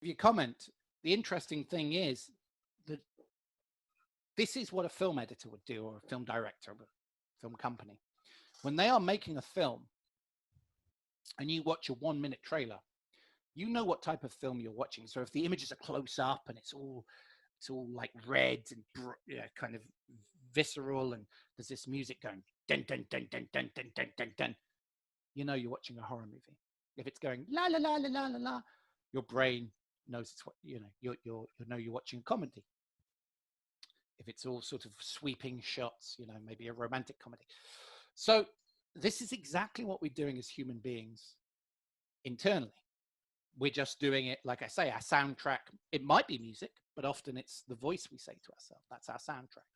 you comment, the interesting thing is that this is what a film editor would do, or a film director of a film company. When they are making a film and you watch a 1-minute trailer, you know what type of film you're watching. So if the images are close up and it's all like red and kind of visceral, and there's this music going dun dun dun dun dun dun dun dun dun, you know you're watching a horror movie. If it's going la la la la la la la, your brain knows it's what you know you're watching a comedy. If it's all sort of sweeping shots, maybe a romantic comedy. So this is exactly what we're doing as human beings internally. We're just doing it, like I say, our soundtrack. It might be music, but often it's the voice we say to ourselves. That's our soundtrack.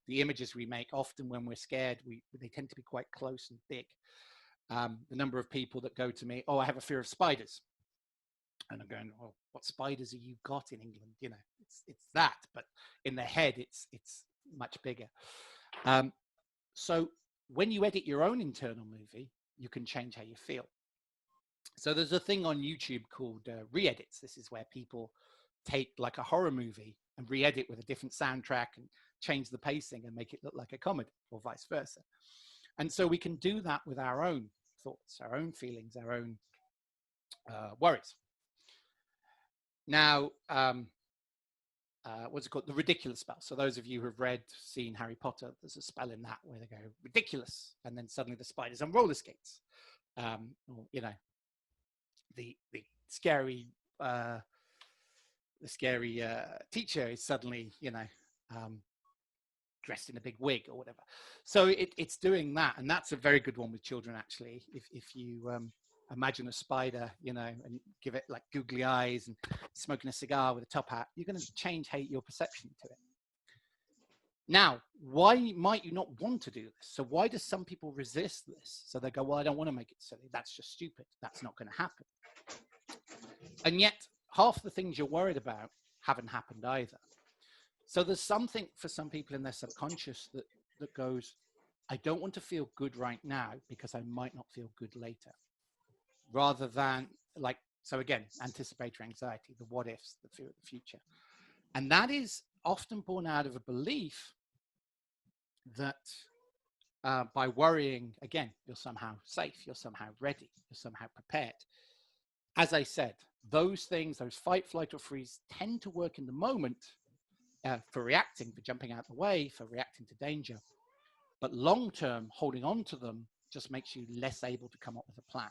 The images we make, often when we're scared, they tend to be quite close and big. The number of people that go to me, oh, I have a fear of spiders. And I'm going, well, what spiders have you got in England? It's that, but in their head, it's much bigger. So when you edit your own internal movie, you can change how you feel. So there's a thing on YouTube called ReEdits. This is where people take like a horror movie and re-edit with a different soundtrack and change the pacing and make it look like a comedy, or vice versa. And so we can do that with our own thoughts, our own feelings, our own worries. Now, what's it called? The ridiculous spell. So those of you who have seen Harry Potter, there's a spell in that where they go ridiculous, and then suddenly the spider's on roller skates. Or, the scary teacher is suddenly, dressed in a big wig or whatever. So it's doing that, and that's a very good one with children, actually. If you imagine a spider, and give it like googly eyes and smoking a cigar with a top hat, you're going to change your perception to it. Now, why might you not want to do this? So why do some people resist this? So they go, well, I don't want to make it silly. That's just stupid. That's not going to happen. And yet, half the things you're worried about haven't happened either. So there's something for some people in their subconscious that goes, I don't want to feel good right now because I might not feel good later. Rather than so again, anticipatory anxiety, the what ifs, the fear of the future. And that is often born out of a belief that by worrying, again, you're somehow safe, you're somehow ready, you're somehow prepared. As I said, those things, those fight, flight, or freeze, tend to work in the moment for reacting, for jumping out of the way, for reacting to danger. But long-term, holding on to them just makes you less able to come up with a plan,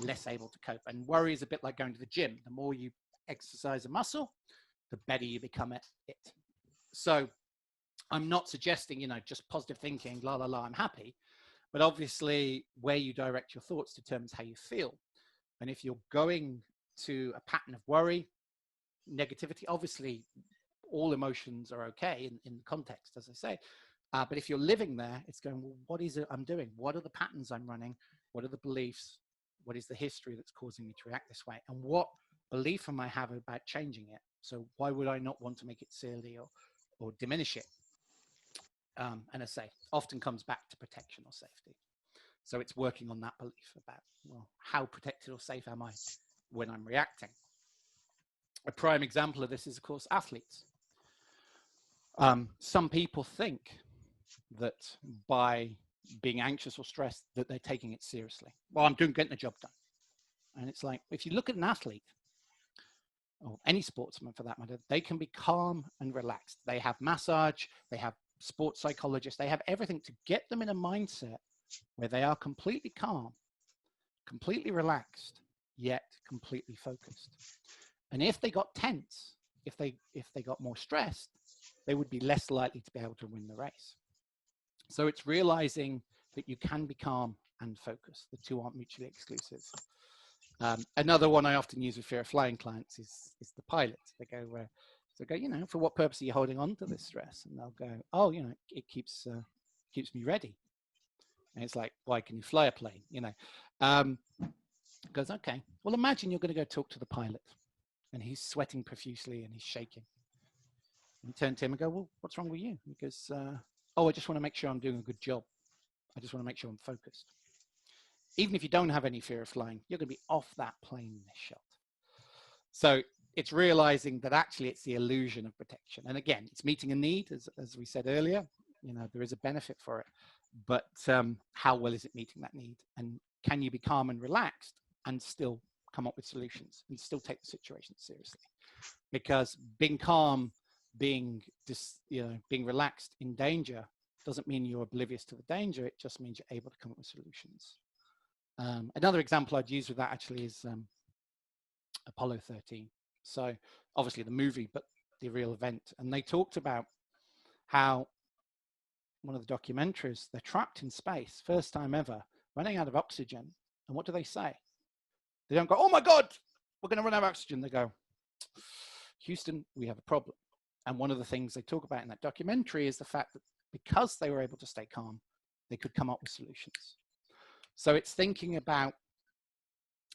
less able to cope. And worry is a bit like going to the gym. The more you exercise a muscle, the better you become at it. So I'm not suggesting, just positive thinking, la, la, la, I'm happy. But obviously, where you direct your thoughts determines how you feel. And if you're going to a pattern of worry, negativity, obviously, all emotions are okay in the context, as I say. But if you're living there, it's going, well, what is it I'm doing? What are the patterns I'm running? What are the beliefs? What is the history that's causing me to react this way? And what belief am I have about changing it? So why would I not want to make it silly or diminish it? And as I say, often comes back to protection or safety. So it's working on that belief about, well, how protected or safe am I when I'm reacting? A prime example of this is, of course, athletes. Some people think that by being anxious or stressed that they're taking it seriously. Well, I'm getting the job done. And it's like, if you look at an athlete, or any sportsman for that matter, they can be calm and relaxed. They have massage, they have sports psychologists, they have everything to get them in a mindset where they are completely calm, completely relaxed, yet completely focused. And if they got tense, if they got more stressed, they would be less likely to be able to win the race. So it's realizing that you can be calm and focused. The two aren't mutually exclusive. Another one I often use with fear of flying clients is the pilot. They go, for what purpose are you holding on to this stress? And they'll go, oh, it keeps me ready. And it's like, why can you fly a plane? Goes, okay. Well, imagine you're going to go talk to the pilot, and he's sweating profusely and he's shaking. And you turn to him and go, well, what's wrong with you? He goes, oh, I just want to make sure I'm doing a good job. I just want to make sure I'm focused. Even if you don't have any fear of flying, you're going to be off that plane in this shot. So it's realizing that actually it's the illusion of protection. And again, it's meeting a need, as we said earlier. You know, there is a benefit for it, but how well is it meeting that need? And can you be calm and relaxed and still come up with solutions and still take the situation seriously? Because being calm, being being relaxed in danger doesn't mean you're oblivious to the danger. It just means you're able to come up with solutions. Another example I'd use with that actually is Apollo 13. So obviously the movie, but the real event. And they talked about how one of the documentaries, they're trapped in space, first time ever, running out of oxygen. And what do they say? They don't go, oh my God, we're going to run out of oxygen. They go, Houston, we have a problem. And one of the things they talk about in that documentary is the fact that because they were able to stay calm, they could come up with solutions. So it's thinking about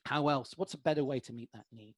how else, what's a better way to meet that need?